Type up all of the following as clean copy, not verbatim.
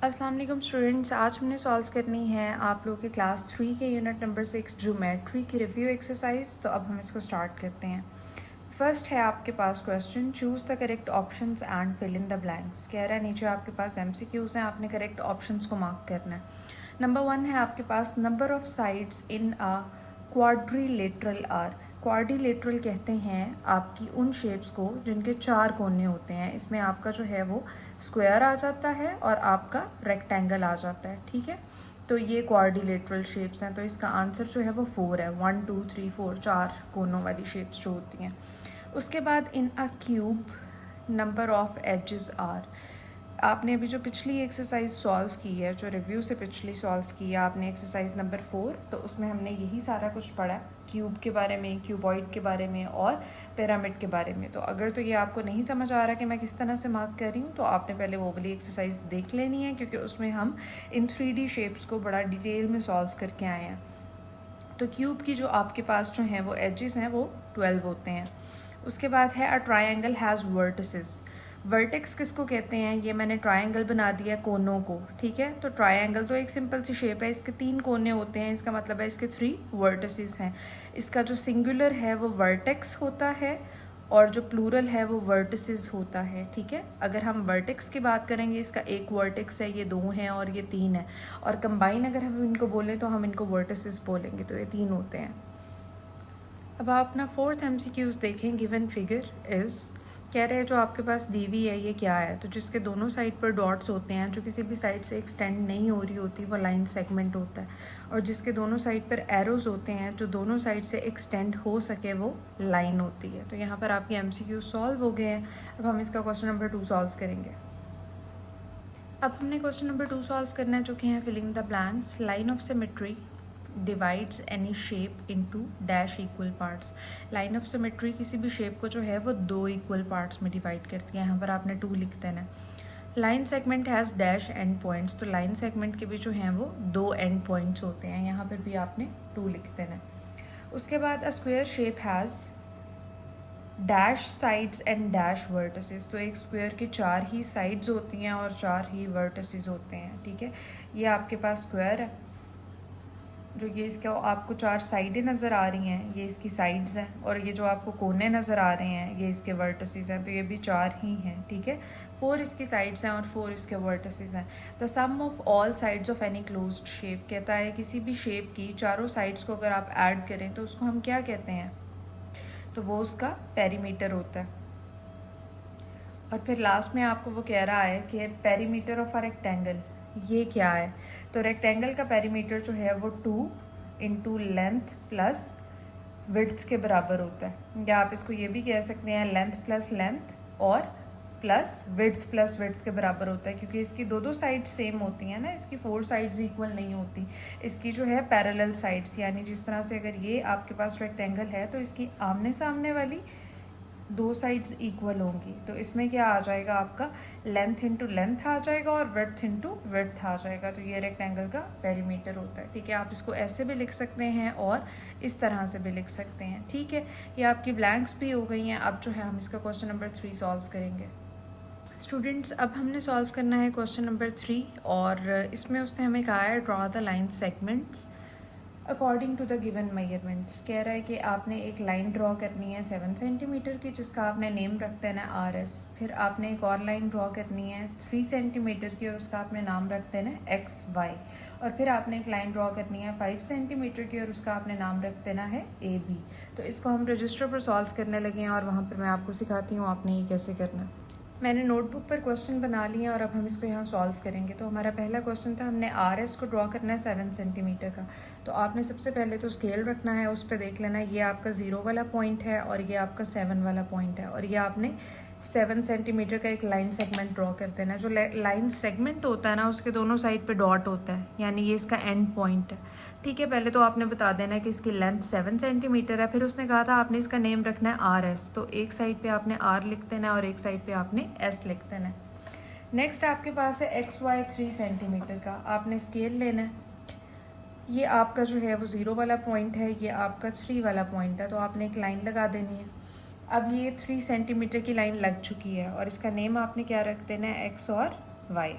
अस्सलाम वालेकुम स्टूडेंट्स, आज हमने सॉल्व करनी है आप लोगों के क्लास 3 के यूनिट नंबर 6 ज्योमेट्री की रिव्यू एक्सरसाइज। तो अब हम इसको स्टार्ट करते हैं। फर्स्ट है आपके पास question, choose the correct options and fill in the blanks. कह रहा है नीचे आपके पास MCQs हैं, आपने करेक्ट ऑप्शंस को मार्क करना है। नंबर 1 है आपके पास, number of sides in a quadrilateral are. Quadrilateral कहते हैं आपकी उन शेप्स को जिनके 4 कोने होते हैं। इसमें आपका जो है वो स्क्वायर आ जाता है और आपका रेक्टेंगल आ जाता है, ठीक है। तो ये क्वाड्रिलेटरल शेप्स हैं, तो इसका आंसर जो है वो 4 है। 1 2 3 4 4 कोनों वाली शेप्स जो होती हैं। उसके बाद in a cube number of edges are. आपने अभी जो पिछली एक्सरसाइज सॉल्व की है, जो रिव्यू से पिछली सॉल्व की है आपने एक्सरसाइज नंबर 4, तो उसमें हमने यही सारा कुछ पढ़ा है, क्यूब के बारे में, क्यूबॉइड के बारे में और पिरामिड के बारे में। तो अगर तो ये आपको नहीं समझ आ रहा कि मैं किस तरह से मार्क कर रही हूँ, तो आपने पहले वो वाली एक्सरसाइज देख लेनी है, क्योंकि उसमें हम इन 3D शेप्स को बड़ा डिटेल में सॉल्व करके आए हैं। तो क्यूब की जो आपके पास जो हैं वो एजेस हैं वो 12 होते हैं। उसके बाद है a triangle has vertices. Vertex किसको कहते हैं? ये मैंने ट्रायंगल बना दिया कोनों को, ठीक है। तो ट्रायंगल तो एक सिंपल सी शेप है, इसके 3 कोने होते हैं, इसका मतलब है इसके 3 वर्टिसेस हैं। इसका जो सिंगुलर है वो वर्टेक्स होता है और जो प्लूरल है वो वर्टिसेस होता है, ठीक है। अगर हम वर्टेक्स की बात करेंगे, इसका एक वर्टेक्स है, ये 2 हैं और ये 3 है, और कंबाइन अगर हम इनको बोलें तो हम इनको वर्टिसेस बोलेंगे, तो ये 3 होते हैं। अब आप अपना 4th MCQs देखें। गिवन फिगर इज़, कह रहे हैं जो आपके पास दी हुई है ये क्या है? तो जिसके दोनों साइड पर डॉट्स होते हैं, जो किसी भी साइड से एक्सटेंड नहीं हो रही होती, वो लाइन सेगमेंट होता है। और जिसके दोनों साइड पर एरोज होते हैं, जो दोनों साइड से एक्सटेंड हो सके, वो लाइन होती है। तो यहाँ पर आपके MCQ सॉल्व हो गए हैं। अब हम इसका क्वेश्चन नंबर 2 सॉल्व करेंगे। अब हमने क्वेश्चन नंबर 2 सॉल्व करना है, जो कि है filling the blanks. Line of symmetry divides any shape into dash equal parts. Line of symmetry किसी भी शेप को जो है वो 2 इक्वल पार्ट्स में डिवाइड करती है। यहाँ पर आपने 2 लिख देना है। Line segment has dash and points. तो लाइन सेगमेंट के भी जो हैं वो 2 एंड पॉइंट्स होते हैं, यहाँ पर भी आपने 2 लिख देना है। उसके बाद a square shape has dash sides and dash vertices. तो एक स्क्वायर की 4 ही साइड्स होती हैं और 4 ही वर्टिसेस होते हैं, ठीक है। ये आपके पास स्क्वायर है, जो ये इसका आपको 4 साइडें नज़र आ रही हैं, ये इसकी साइड्स हैं, और ये जो आपको कोने नज़र आ रहे हैं ये इसके वर्टिसेस हैं, तो ये भी 4 ही हैं, ठीक है। 4 इसकी साइड्स हैं और 4 इसके वर्टिसेस हैं। The sum of all sides of any closed shape, कहता है किसी भी शेप की चारों साइड्स को अगर आप ऐड करें तो उसको हम क्या कहते हैं? तो वो उसका पेरीमीटर होता है। और फिर लास्ट में आपको वो कह रहा है कि पेरीमीटर ऑफ अ रेक्टेंगल, ये क्या है? तो रेक्टेंगल का पेरीमीटर जो है वो 2 इंटू लेंथ प्लस विड्थ के बराबर होता है, या आप इसको ये भी कह सकते हैं लेंथ प्लस लेंथ और प्लस विड्थ के बराबर होता है, क्योंकि इसकी दो साइड सेम होती हैं ना, इसकी 4 साइड्स इक्वल नहीं होती, इसकी जो है पैरेलल साइड्स, यानी जिस तरह से अगर ये आपके पास रेक्टेंगल है तो इसकी आमने सामने वाली 2 साइड्स इक्वल होंगी। तो इसमें क्या आ जाएगा? आपका लेंथ इंटू लेंथ आ जाएगा और विड्थ इंटू विड्थ आ जाएगा। तो ये रेक्टेंगल का पेरीमीटर होता है, ठीक है। आप इसको ऐसे भी लिख सकते हैं और इस तरह से भी लिख सकते हैं, ठीक है। ये आपकी ब्लैंक्स भी हो गई हैं। अब जो है हम इसका क्वेश्चन नंबर 3 सॉल्व करेंगे। स्टूडेंट्स, अब हमने सॉल्व करना है क्वेश्चन नंबर 3, और इसमें उसने हमें कहा है draw the line segments according to the given measurements. कह रहा है कि आपने एक लाइन ड्रॉ करनी है 7 सेंटीमीटर की, जिसका आपने नेम रख देना है RS। फिर आपने एक और लाइन ड्रॉ करनी है 3 सेंटीमीटर की और उसका आपने नाम रख देना है XY। और फिर आपने एक लाइन ड्रॉ करनी है 5 सेंटीमीटर की और उसका आपने नाम रख देना है AB। तो इसको हम रजिस्टर पर सॉल्व करने लगे हैं और वहाँ पर मैं आपको सिखाती हूँ आपने ये कैसे करना है। मैंने नोटबुक पर क्वेश्चन बना लिए और अब हम इसको यहाँ सॉल्व करेंगे। तो हमारा पहला क्वेश्चन था, हमने RS को ड्रॉ करना है 7 सेंटीमीटर का। तो आपने सबसे पहले तो स्केल रखना है, उस पर देख लेना है ये आपका 0 वाला पॉइंट है और ये आपका 7 वाला पॉइंट है, और ये आपने 7 सेंटीमीटर का एक लाइन सेगमेंट ड्रॉ कर देना है। जो लाइन सेगमेंट होता है ना, उसके दोनों साइड पे डॉट होता है, यानी ये इसका एंड पॉइंट है, ठीक है। पहले तो आपने बता देना है कि इसकी लेंथ 7 सेंटीमीटर है। फिर उसने कहा था आपने इसका नेम रखना है RS, तो एक साइड पे आपने R लिख देना है और एक साइड पे आपने S लिख देना है। नेक्स्ट आपके पास है XY 3 सेंटीमीटर का। आपने स्केल लेना है, ये आपका जो है वो 0 वाला पॉइंट है, ये आपका 3 वाला पॉइंट है, तो आपने एक लाइन लगा देनी है। अब ये 3 सेंटीमीटर की लाइन लग चुकी है और इसका नेम आपने क्या रख देना है? X और Y।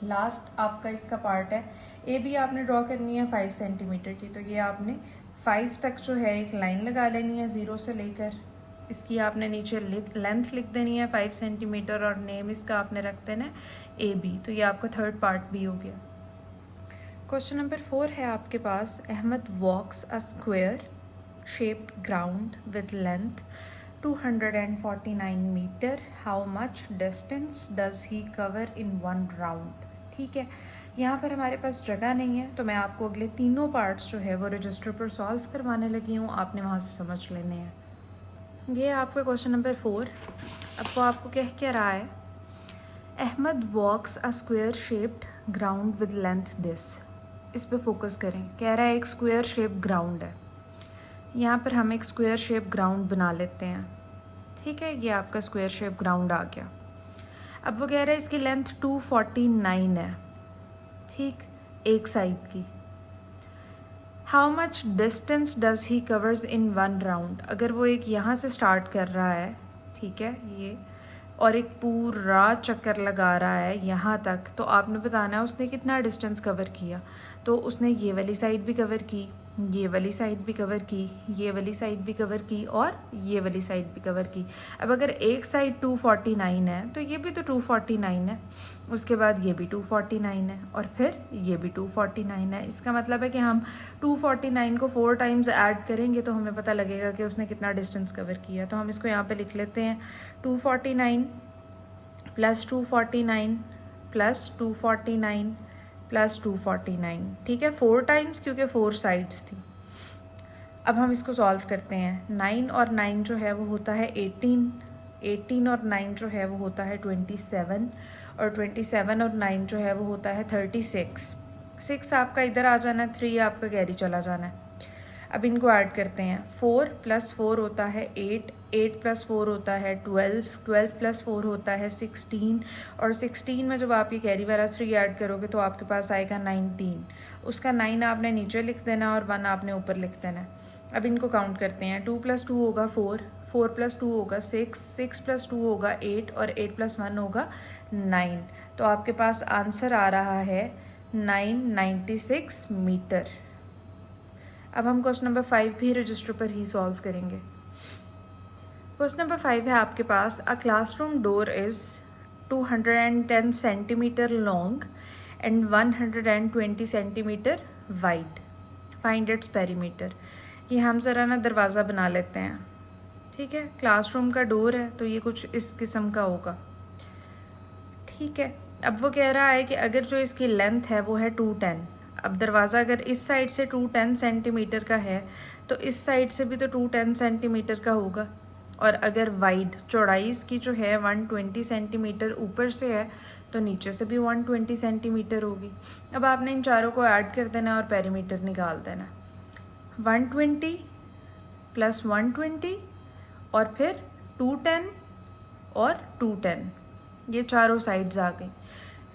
लास्ट आपका इसका पार्ट है, ए बी आपने ड्रॉ करनी है 5 सेंटीमीटर की। तो ये आपने 5 तक जो है एक लाइन लगा लेनी है 0 से लेकर, इसकी आपने नीचे लेंथ लिख देनी है 5 सेंटीमीटर और नेम इसका आपने रख देना है ए बी। तो ये आपका थर्ड पार्ट भी हो गया। क्वेश्चन नंबर 4 है आपके पास, Ahmad walks a square shaped ground with length 249 metre, how much distance does he cover in 1 round. ठीक है, यहाँ पर हमारे पास जगह नहीं है तो मैं आपको अगले तीनों पार्ट्स जो है वो रजिस्टर पर सॉल्व करवाने लगी हूँ, आपने वहाँ से समझ लेने हैं। ये है आपका क्वेश्चन नंबर 4। अब वो आपको क्या रहा है, Ahmad walks a square shaped ground with length this. इस पे फोकस करें, कह रहा है एक स्क्वायर शेप ग्राउंड है, यहाँ पर हम एक स्क्वायर शेप ग्राउंड बना लेते हैं। ठीक है, ये आपका स्क्वायर शेप ग्राउंड आ गया। अब वो कह रहा है इसकी लेंथ 249 है, ठीक, एक साइड की। How much distance does he covers in 1 round. अगर वो एक यहाँ से स्टार्ट कर रहा है, ठीक है, ये, और एक पूरा चक्कर लगा रहा है यहाँ तक, तो आपने बताना है उसने कितना डिस्टेंस कवर किया। तो उसने ये वाली साइड भी कवर की, ये वाली साइड भी कवर की, ये वाली साइड भी कवर की और ये वाली साइड भी कवर की। अब अगर एक साइड 249 है तो ये भी तो 249 है, उसके बाद ये भी 249 है और फिर ये भी 249 है। इसका मतलब है कि हम 249 को 4 टाइम्स ऐड करेंगे तो हमें पता लगेगा कि उसने कितना डिस्टेंस कवर किया। तो हम इसको यहाँ पे लिख लेते हैं 249 + 249 + 249 + 249। ठीक है, 4 टाइम्स क्योंकि 4 साइड्स थी। अब हम इसको सॉल्व करते हैं। 9 और 9 जो है वो होता है 18, 18 और 9 जो है वो होता है 27, और 27 और 9 जो है वो होता है 36। 6 आपका इधर आ जाना है, 3 आपका कैरी चला जाना है। अब इनको ऐड करते हैं। 4 + 4 होता है 8, 8 + 4 होता है 12, 12 + 4 होता है 16, और 16 में जब आप ये कैरी वाला 3 ऐड करोगे तो आपके पास आएगा 19। उसका 9 आपने नीचे लिख देना और 1 आपने ऊपर लिख देना है। अब इनको काउंट करते हैं। 2 + 2 होगा 4, 4 + 2 होगा 6, 6 + 2 होगा 8 और 8 + 1 होगा 9। तो आपके पास आंसर आ रहा है 996 मीटर। अब हम क्वेश्चन नंबर 5 भी रजिस्टर पर ही सॉल्व करेंगे। क्वेश्चन नंबर 5 है आपके पास, a classroom door is 210 centimetre long and 120 centimetre wide, find its perimeter. ये हम ज़रा ना दरवाज़ा बना लेते हैं। ठीक है, क्लासरूम का डोर है तो ये कुछ इस किस्म का होगा। ठीक है, अब वो कह रहा है कि अगर जो इसकी लेंथ है वो है 210, अब दरवाज़ा अगर इस साइड से 210 सेंटीमीटर का है तो इस साइड से भी तो 210 सेंटीमीटर का होगा, और अगर वाइड चौड़ाई इसकी जो है 120 सेंटीमीटर ऊपर से है तो नीचे से भी 120 सेंटीमीटर होगी। अब आपने इन चारों को ऐड कर देना और पेरीमीटर निकाल देना। 120 + 120 और फिर 210 और 210, ये चारों साइड्स आ गई।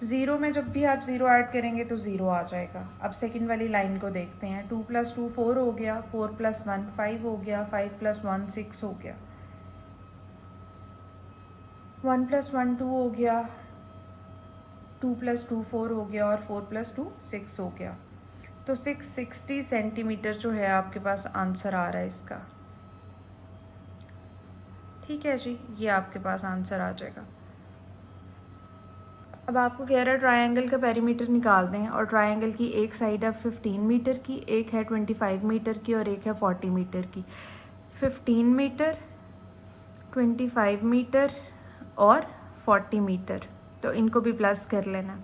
0 में जब भी आप 0 ऐड करेंगे तो 0 आ जाएगा। अब सेकंड वाली लाइन को देखते हैं। 2 + 2 4 हो गया, 4 + 1 5 हो गया, 5 + 1 6 हो गया, 1 + 1 2 हो गया, 2 + 2 4 हो गया और 4 + 2 6 हो गया। तो 660 सेंटीमीटर जो है आपके पास आंसर आ रहा है इसका। ठीक है जी, ये आपके पास आंसर आ जाएगा। अब आपको कह रहा है ट्रायंगल का पेरीमीटर निकाल दें, और ट्रायंगल की एक साइड है 15 मीटर की, एक है 25 मीटर की और एक है 40 मीटर की। 15 मीटर, 25 मीटर और 40 मीटर, तो इनको भी प्लस कर लेना।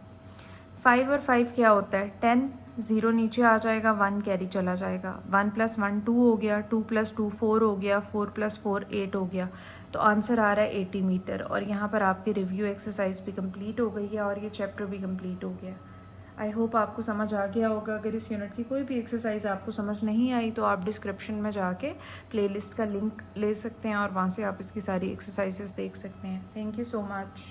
5 और 5 क्या होता है 10, 0 नीचे आ जाएगा, 1 कैरी चला जाएगा। 1 + 1 2 हो गया, 2 + 2 4 हो गया, 4 + 4 8 हो गया। तो आंसर आ रहा है 80 मीटर। और यहाँ पर आपकी रिव्यू एक्सरसाइज भी कंप्लीट हो गई है और ये चैप्टर भी कंप्लीट हो गया। आई होप आपको समझ आ गया होगा। अगर इस यूनिट की कोई भी एक्सरसाइज आपको समझ नहीं आई तो आप डिस्क्रिप्शन में जाके प्लेलिस्ट का लिंक ले सकते हैं और वहाँ से आप इसकी सारी एक्सरसाइजेस देख सकते हैं। Thank you so much.